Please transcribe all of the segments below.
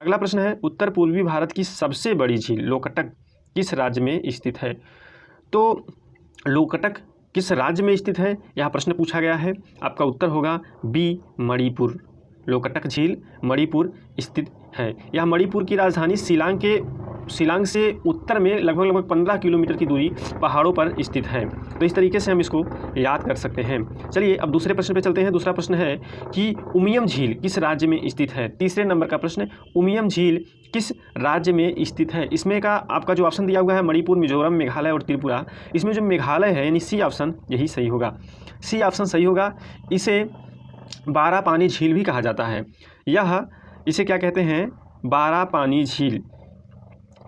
अगला प्रश्न है उत्तर पूर्वी भारत की सबसे बड़ी झील लोकटक किस राज्य में स्थित है। तो लोकटक किस राज्य में स्थित है, यह प्रश्न पूछा गया है। आपका उत्तर होगा बी मणिपुर। लोकटक झील मणिपुर स्थित है। यह मणिपुर की राजधानी शिलांग से उत्तर में लगभग 15 किलोमीटर की दूरी पहाड़ों पर स्थित है। तो इस तरीके से हम इसको याद कर सकते हैं। चलिए अब दूसरे प्रश्न पे चलते हैं। दूसरा प्रश्न है कि उमियम झील किस राज्य में स्थित है। तीसरे नंबर का प्रश्न, उमियम झील किस राज्य में स्थित है। इसमें का आपका जो ऑप्शन दिया हुआ है मणिपुर, मिजोरम, मेघालय और त्रिपुरा, इसमें जो मेघालय है यानी सी ऑप्शन यही सही होगा। सी ऑप्शन सही होगा। इसे बारापानी झील भी कहा जाता है। इसे क्या कहते हैं, बारापानी झील।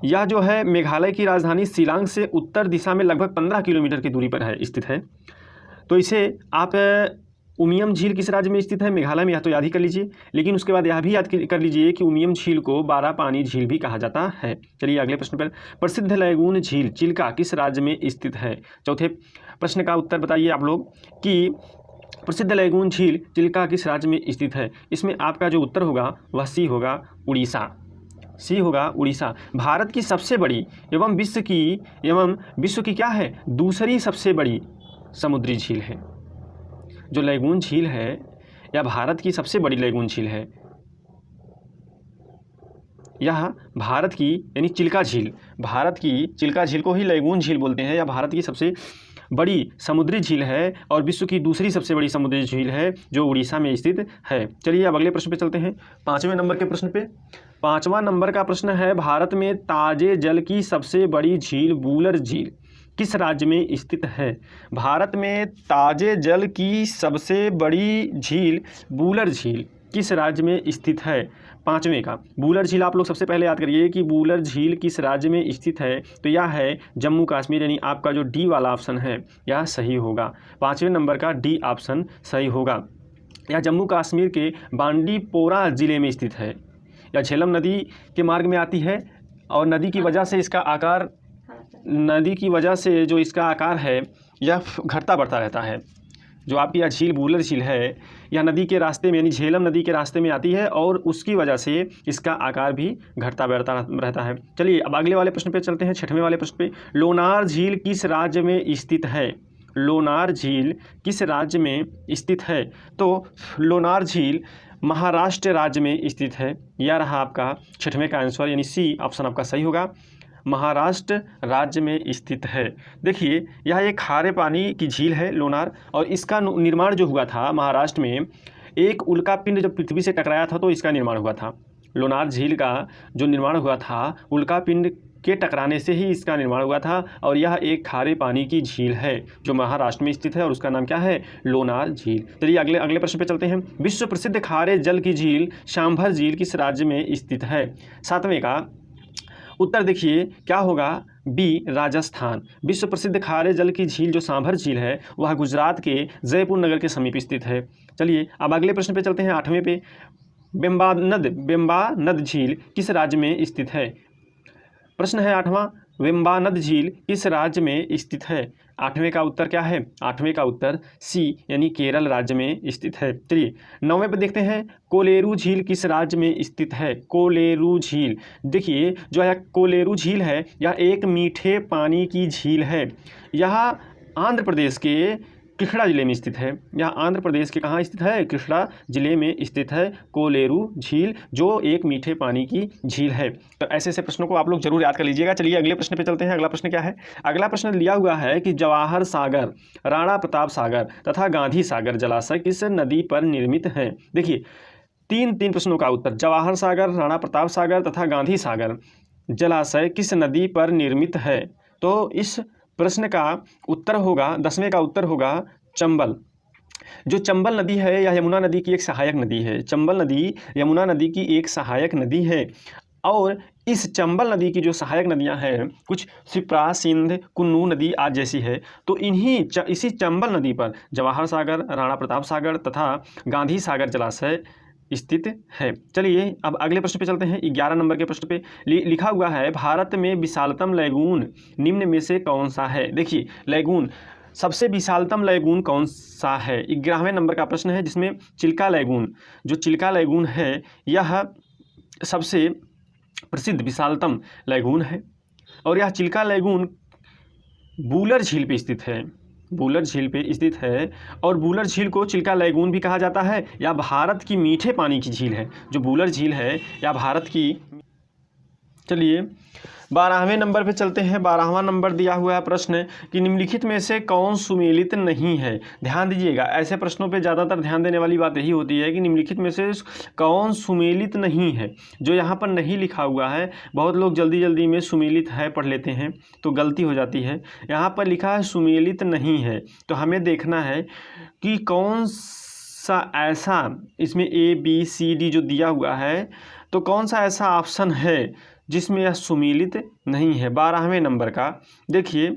यह जो है मेघालय की राजधानी शिलांग से उत्तर दिशा में लगभग 15 किलोमीटर की दूरी पर स्थित है। तो इसे आप उमियम झील किस राज्य में स्थित है, मेघालय में, यह तो याद ही कर लीजिए। लेकिन उसके बाद यह भी याद कर लीजिए कि उमियम झील को बारापानी झील भी कहा जाता है। चलिए अगले प्रश्न पर, प्रसिद्ध लैगून झील चिल्का किस राज्य में स्थित है। चौथे प्रश्न का उत्तर बताइए आप लोग कि प्रसिद्ध लैगून झील चिल्का किस राज्य में स्थित है। इसमें आपका जो उत्तर होगा वह सी होगा, उड़ीसा। सी होगा उड़ीसा। भारत की सबसे बड़ी एवं विश्व की क्या है, दूसरी सबसे बड़ी समुद्री झील है। जो लैगून झील है यह भारत की सबसे बड़ी लैगून झील है। यह भारत की यानी चिल्का झील, भारत की चिल्का झील को ही लैगून झील बोलते हैं। यह भारत की सबसे बड़ी समुद्री झील है और विश्व की दूसरी सबसे बड़ी समुद्री झील है जो उड़ीसा में स्थित है। चलिए अब अगले प्रश्न पे चलते हैं, 5वें नंबर के प्रश्न पे। 5वां नंबर का प्रश्न है भारत में ताजे जल की सबसे बड़ी झील वुलर झील किस राज्य में स्थित है। भारत में ताजे जल की सबसे बड़ी झील वुलर झील किस राज्य में स्थित है। 5वें का वुलर झील आप लोग सबसे पहले याद करिए कि वुलर झील किस राज्य में स्थित है। तो यह है जम्मू कश्मीर, यानी आपका जो डी वाला ऑप्शन है यह सही होगा। 5वें नंबर का डी ऑप्शन सही होगा। यह जम्मू कश्मीर के बांडीपोरा ज़िले में स्थित है। यह झेलम नदी के मार्ग में आती है और नदी की वजह से जो इसका आकार है यह घटता बढ़ता रहता है। जो आपकी यह झील वुलर झील है यह नदी के रास्ते में यानी झेलम नदी के रास्ते में आती है और उसकी वजह से इसका आकार भी घटता बढ़ता रहता है। चलिए अब अगले वाले प्रश्न पे चलते हैं, 6वें वाले प्रश्न पे। लोनार झील किस राज्य में स्थित है। लोनार झील किस राज्य में स्थित है। तो लोनार झील महाराष्ट्र राज्य में स्थित है। यह रहा आपका 6वें का आंसर, यानी सी ऑप्शन आपका सही होगा, महाराष्ट्र राज्य में स्थित है। देखिए यह एक खारे पानी की झील है लोनार, और इसका निर्माण जो हुआ था महाराष्ट्र में, एक उल्का पिंड जब पृथ्वी से टकराया था तो इसका निर्माण हुआ था। लोनार झील का जो निर्माण हुआ था उल्का पिंड के टकराने से ही इसका निर्माण हुआ था, और यह एक खारे पानी की झील है जो महाराष्ट्र में स्थित है और उसका नाम क्या है, लोनार झील। चलिए अगले प्रश्न पे चलते हैं। विश्व प्रसिद्ध खारे जल की झील सांभर झील किस राज्य में स्थित है। 7वें का उत्तर देखिए क्या होगा, बी राजस्थान। विश्व प्रसिद्ध खारे जल की झील जो सांभर झील है वह गुजरात के जयपुर नगर के समीप स्थित है। चलिए अब अगले प्रश्न पे चलते हैं, 8वें पे। वेम्बानद झील किस राज्य में स्थित है। प्रश्न है 8वां, वेम्बानद झील किस राज्य में स्थित है। 8वें का उत्तर क्या है, 8वें का उत्तर सी यानी केरल राज्य में स्थित है। चलिए 9वें पे देखते हैं, कोलेरू झील किस राज्य में स्थित है। कोलेरू झील, देखिए जो है कोलेरू झील है यह एक मीठे पानी की झील है। यह आंध्र प्रदेश के कृष्णा जिले में स्थित है। यह आंध्र प्रदेश के कहाँ स्थित है, कृष्णा जिले में स्थित है कोलेरू झील, जो एक मीठे पानी की झील है। तो ऐसे ऐसे प्रश्नों को आप लोग जरूर याद कर लीजिएगा। चलिए अगले प्रश्न पे चलते हैं। अगला प्रश्न क्या है, अगला प्रश्न लिया हुआ है कि जवाहर सागर, राणा प्रताप सागर तथा गांधी सागर जलाशय किस नदी पर निर्मित हैं। देखिए तीन प्रश्नों का उत्तर, जवाहर सागर, राणा प्रताप सागर तथा गांधी सागर जलाशय किस नदी पर निर्मित है। तो इस प्रश्न का उत्तर होगा, 10वें का उत्तर होगा चंबल। जो चंबल नदी है यह यमुना नदी की एक सहायक नदी है। चंबल नदी यमुना नदी की एक सहायक नदी है, और इस चंबल नदी की जो सहायक नदियां हैं कुछ शिप्रा, सिंध, कुन्नू नदी आज जैसी है। तो इसी चंबल नदी पर जवाहर सागर, राणा प्रताप सागर तथा गांधी सागर जलाशय स्थित है। चलिए अब अगले प्रश्न पे चलते हैं। 11 नंबर के प्रश्न पे लिखा हुआ है, भारत में विशालतम लैगून निम्न में से कौन सा है। देखिए लैगून, सबसे विशालतम लैगून कौन सा है। 11वें नंबर का प्रश्न है जिसमें चिल्का लैगून, जो चिल्का लैगून है यह सबसे प्रसिद्ध विशालतम लैगून है और यह चिल्का लैगून बूलर झील पे स्थित है, बूलर झील पे स्थित है। और बूलर झील को चिल्का लैगून भी कहा जाता है। यह भारत की मीठे पानी की झील है। जो बूलर झील है यह भारत की। चलिए 12वें नंबर पे चलते हैं। 12वां नंबर दिया हुआ है प्रश्न कि निम्नलिखित में से कौन सुमेलित नहीं है। ध्यान दीजिएगा, ऐसे प्रश्नों पे ज़्यादातर ध्यान देने वाली बात यही होती है कि निम्नलिखित में से कौन सुमेलित नहीं है। जो यहाँ पर नहीं लिखा हुआ है, बहुत लोग जल्दी जल्दी में सुमेलित है पढ़ लेते हैं तो गलती हो जाती है। यहाँ पर लिखा है सुमेलित नहीं है, तो हमें देखना है कि कौन सा ऐसा, इसमें ABCD जो दिया हुआ है, तो कौन सा ऐसा ऑप्शन है जिसमें यह सुमेलित नहीं है। 12वें नंबर का देखिए,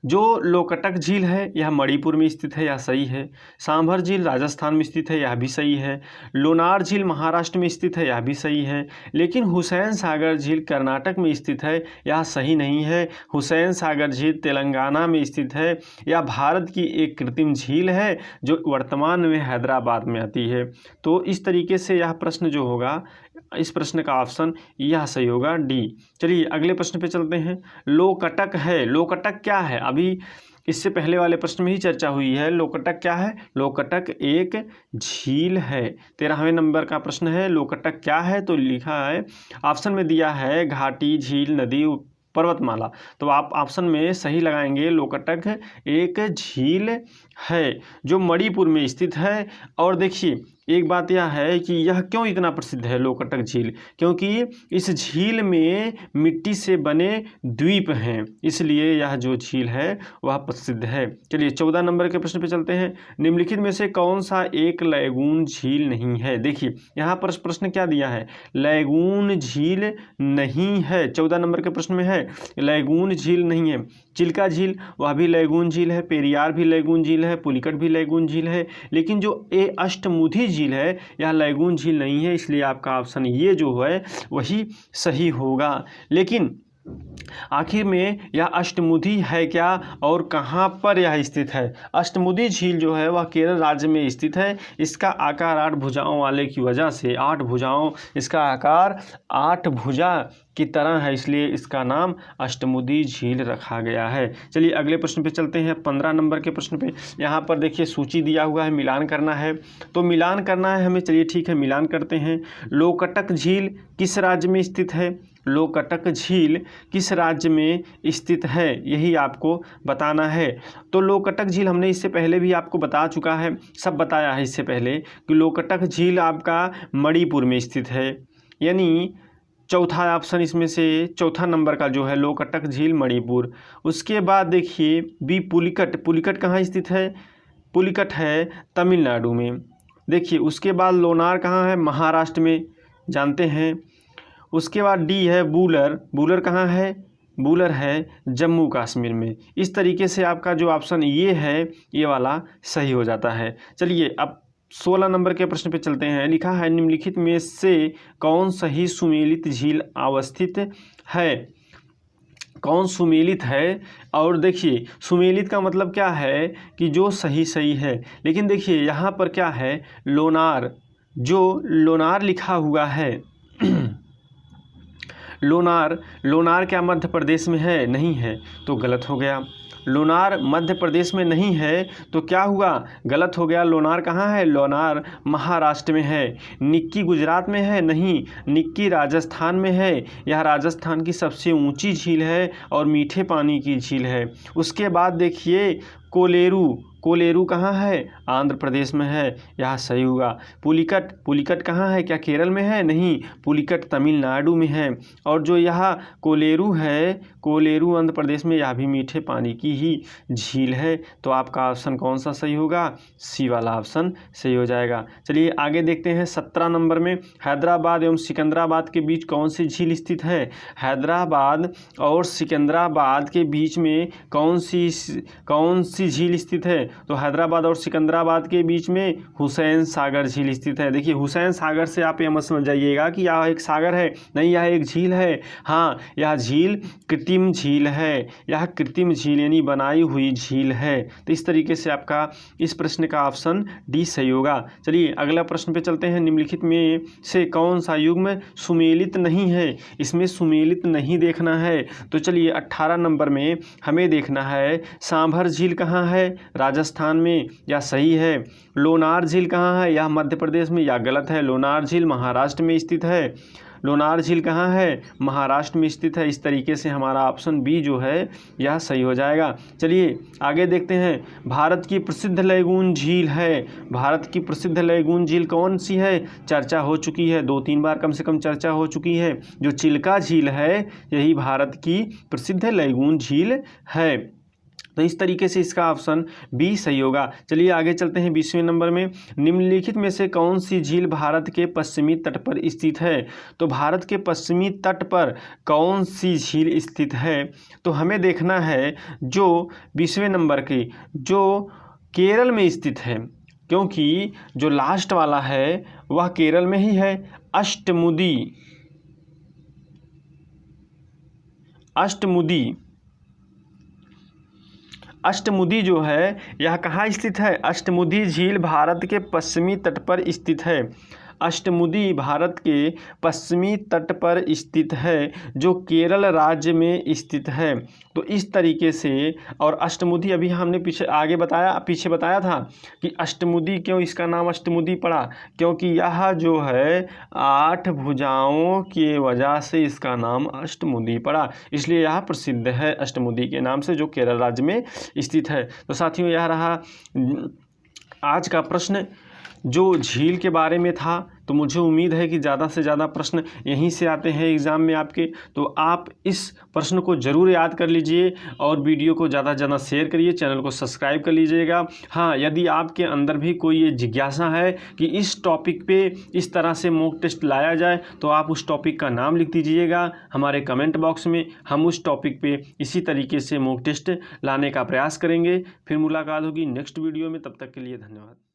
जो लोकटक झील है यह मणिपुर में स्थित है, यह सही है। सांभर झील राजस्थान में स्थित है, यह भी सही है। लोनार झील महाराष्ट्र में स्थित है, यह भी सही है। लेकिन हुसैन सागर झील कर्नाटक में स्थित है, यह सही नहीं है। हुसैन सागर झील तेलंगाना में स्थित है। यह भारत की एक कृत्रिम झील है जो वर्तमान में हैदराबाद में आती है। तो इस तरीके से यह प्रश्न जो होगा, इस प्रश्न का ऑप्शन यह सही होगा, डी। चलिए अगले प्रश्न पे चलते हैं। लोकटक है, लोकटक क्या है? अभी इससे पहले वाले प्रश्न में ही चर्चा हुई है। लोकटक क्या है? लोकटक एक झील है। 13वें नंबर का प्रश्न है, लोकटक क्या है? तो लिखा है, ऑप्शन में दिया है घाटी, झील, नदी, पर्वतमाला। तो आप ऑप्शन में सही लगाएंगे, लोकटक एक झील है जो मणिपुर में स्थित है। और देखिए एक बात यह है कि यह क्यों इतना प्रसिद्ध है लोकटक झील, क्योंकि इस झील में मिट्टी से बने द्वीप हैं, इसलिए यह जो झील है वह प्रसिद्ध है। चलिए 14 नंबर के प्रश्न पे चलते हैं। निम्नलिखित में से कौन सा एक लैगून झील नहीं है? देखिए यहाँ पर प्रश्न क्या दिया है, लैगून झील नहीं है। 14 नंबर के प्रश्न में है लैगून झील नहीं है। चिल्का झील वह भी लैगून झील है, पेरियार भी लैगून झील है, पुलिकट भी लैगून झील है। लेकिन जो अष्टमुधी झील है यह लैगून झील नहीं है, इसलिए आपका ऑप्शन ये जो है वही सही होगा। लेकिन आखिर में यह अष्टमुधी है क्या और कहाँ पर यह स्थित है? अष्टमुधी झील जो है वह केरल राज्य में स्थित है। इसका आकार 8 भुजाओं वाले की वजह से, 8 भुजाओं, इसका आकार 8 भुजा की तरह है, इसलिए इसका नाम अष्टमुधी झील रखा गया है। चलिए अगले प्रश्न पे चलते हैं। 15 नंबर के प्रश्न पे यहाँ पर देखिए सूची दिया हुआ है, मिलान करना है। तो मिलान करना है हमें, चलिए ठीक है मिलान करते हैं। लोकटक झील किस राज्य में स्थित है? लोकटक झील किस राज्य में स्थित है, यही आपको बताना है। तो लोकटक झील हमने इससे पहले भी आपको बता चुका है, सब बताया है इससे पहले कि लोकटक झील आपका मणिपुर में स्थित है, यानी चौथा ऑप्शन इसमें से चौथा नंबर का जो है लोकटक झील मणिपुर। उसके बाद देखिए बी पुलिकट, पुलिकट कहाँ स्थित है? पुलिकट है तमिलनाडु में। देखिए उसके बाद लोनार कहाँ है? महाराष्ट्र में, जानते हैं। उसके बाद डी है बूलर, बूलर कहाँ है? बूलर है जम्मू कश्मीर में। इस तरीके से आपका जो ऑप्शन ये है ये वाला सही हो जाता है। चलिए अब 16 नंबर के प्रश्न पे चलते हैं। लिखा है निम्नलिखित में से कौन सही सुमेलित झील अवस्थित है? कौन सुमेलित है? और देखिए सुमेलित का मतलब क्या है कि जो सही सही है। लेकिन देखिए यहाँ पर क्या है, लोनार, जो लोनार लिखा हुआ है लोनार, लोनार क्या मध्य प्रदेश में है? नहीं है, तो गलत हो गया। लोनार मध्य प्रदेश में नहीं है तो क्या हुआ? गलत हो गया। लोनार कहाँ है? लोनार महाराष्ट्र में है। निक्की गुजरात में है? नहीं, निक्की राजस्थान में है। यह राजस्थान की सबसे ऊंची झील है और मीठे पानी की झील है। उसके बाद देखिए कोलेरू, कोलेरू कहाँ है? आंध्र प्रदेश में है, यह सही हुआ। पुलिकट, पुलिकट कहाँ है? क्या केरल में है? नहीं, पुलिकट तमिलनाडु में है। और जो यह कोलेरू है, कोलेरू आंध्र प्रदेश में, यह भी मीठे पानी की ही झील है। तो आपका ऑप्शन कौन सा सही होगा? सी वाला ऑप्शन सही हो जाएगा। चलिए आगे देखते हैं 17 नंबर में। हैदराबाद एवं सिकंदराबाद के बीच कौन सी झील स्थित है? हैदराबाद और सिकंदराबाद के बीच में कौन सी सी झील स्थित है? तो हैदराबाद और सिकंदराबाद के बीच में हुसैन सागर झील स्थित है। देखिए हुसैन सागर से आप ये मत समझ जाइएगा कि यह एक सागर है, नहीं, यह एक झील है। हाँ, यह झील कृत्रिम झील है, यह कृत्रिम झील यानी बनाई हुई झील है। तो इस तरीके से आपका इस प्रश्न का ऑप्शन डी सही होगा। चलिए अगला प्रश्न पे चलते हैं। निम्नलिखित में से कौन सा युग्म सुमेलित नहीं है? इसमें सुमेलित नहीं देखना है, तो चलिए 18 नंबर में हमें देखना है सांभर झील कहाँ है? राजस्थान में, या सही है। लोनार झील कहाँ है? यह मध्य प्रदेश में, या गलत है। लोनार झील महाराष्ट्र में स्थित है। लोनार झील कहाँ है? महाराष्ट्र में स्थित है। इस तरीके से हमारा ऑप्शन बी जो है यह सही हो जाएगा। चलिए आगे देखते हैं। भारत की प्रसिद्ध लैगून झील है। भारत की प्रसिद्ध लैगून झील कौन सी है? चर्चा हो चुकी है, 2-3 बार कम से कम चर्चा हो चुकी है। जो चिल्का झील है यही भारत की प्रसिद्ध लैगून झील है। तो इस तरीके से इसका ऑप्शन बी सही होगा। चलिए आगे चलते हैं 20वें नंबर में। निम्नलिखित में से कौन सी झील भारत के पश्चिमी तट पर स्थित है? तो भारत के पश्चिमी तट पर कौन सी झील स्थित है? तो हमें देखना है जो 20वें नंबर की जो केरल में स्थित है, क्योंकि जो लास्ट वाला है वह केरल में ही है। अष्टमुदी जो है यह कहाँ स्थित है? अष्टमुदी झील भारत के पश्चिमी तट पर स्थित है। अष्टमुदी भारत के पश्चिमी तट पर स्थित है, जो केरल राज्य में स्थित है। तो इस तरीके से, और अष्टमुदी अभी हमने पीछे बताया था कि अष्टमुदी क्यों इसका नाम अष्टमुदी पड़ा, क्योंकि यह जो है 8 भुजाओं की वजह से इसका नाम अष्टमुदी पड़ा, इसलिए यह प्रसिद्ध है अष्टमुदी के नाम से, जो केरल राज्य में स्थित है। तो साथियों यह रहा आज का प्रश्न जो झील के बारे में था। तो मुझे उम्मीद है कि ज़्यादा से ज़्यादा प्रश्न यहीं से आते हैं एग्ज़ाम में आपके, तो आप इस प्रश्न को ज़रूर याद कर लीजिए और वीडियो को ज़्यादा से ज़्यादा शेयर करिए, चैनल को सब्सक्राइब कर लीजिएगा। हाँ, यदि आपके अंदर भी कोई ये जिज्ञासा है कि इस टॉपिक पे इस तरह से मॉक टेस्ट लाया जाए, तो आप उस टॉपिक का नाम लिख दीजिएगा हमारे कमेंट बॉक्स में। हम उस टॉपिक पे इसी तरीके से मॉक टेस्ट लाने का प्रयास करेंगे। फिर मुलाकात होगी नेक्स्ट वीडियो में, तब तक के लिए धन्यवाद।